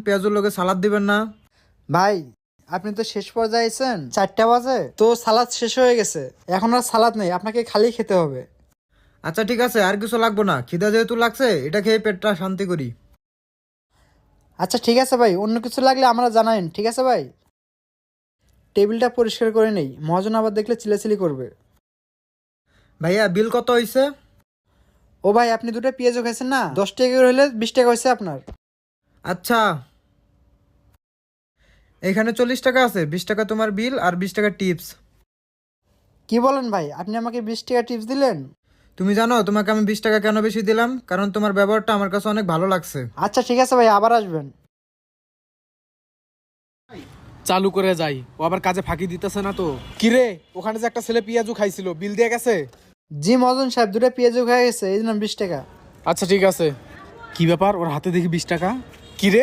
পেঁয়াজুর লগে সালাদ দিবেন না? ভাই আপনি তো শেষ পর্যায়ে আছেন, 4টা বাজে তো সালাদ শেষ হয়ে গেছে, এখন আর সালাদ নেই, আপনাকে খালি খেতে হবে। আচ্ছা ঠিক আছে, আর কিছু লাগবো না, খিদা যেহেতু লাগছে এটা খেয়ে পেটটা শান্তি করি। আচ্ছা ঠিক আছে ভাই, অন্য কিছু লাগলে আমরা জানাইন, ঠিক আছে ভাই। টেবিলটা পরিষ্কার করে নেই, মহাজন আবার দেখলে চিল্লাচিল্লি করবে। ভাইয়া বিল কত হইছে? ও ভাই, আপনি দুটো পেঁয়াজও খাইছেন না, 10 টাকা করে হলে 20 টাকা হয়েছে আপনার। আচ্ছা, এখানে 40 টাকা আছে, 20 টাকা তোমার বিল আর 20 টাকা টিপস। কি বলেন ভাই, আপনি আমাকে 20 টাকা টিপস দিলেন? তুমি জানো তোমাকে আমি 20 টাকা কেন বেশি দিলাম? কারণ তোমার ব্যবহারটা আমার কাছে অনেক ভালো লাগছে। আচ্ছা ঠিক আছে ভাই, আবার আসবেন। চালু করে যাই, ও আবার কাজে ফাঁকি দিতেছে না তো? কিরে, ওখানে যে একটা ছেলে পেঁয়াজু খাইছিল, বিল দিয়ে গেছে? জি মহাজন সাহেব, দুটো পেঁয়াজও খাই গেছে, এই জন্য 20 টাকা। আচ্ছা ঠিক আছে। কি ব্যাপার, ওর হাতে দেখি 20 টাকা? কিরে